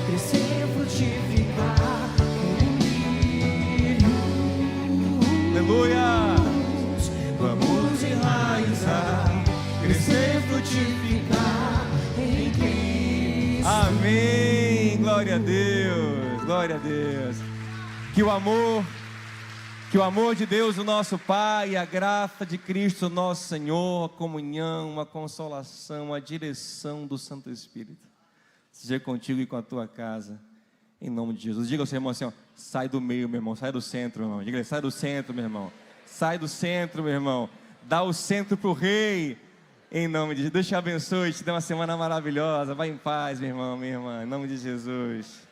crescer, frutificar como lírios. Aleluia. Vamos enraizar, Amém. Glória a Deus. Glória a Deus. Que o amor de Deus, o nosso Pai, a graça de Cristo, nosso Senhor, a comunhão, a consolação, a direção do Santo Espírito seja contigo e com a tua casa, em nome de Jesus. Diga ao seu irmão assim, ó, sai do meio, meu irmão, sai do centro, meu irmão. Diga, sai do centro, meu irmão. Sai do centro, meu irmão. Dá o centro para o Rei, em nome de Jesus. Deus te abençoe, te dê uma semana maravilhosa. Vai em paz, meu irmão, minha irmã, em nome de Jesus.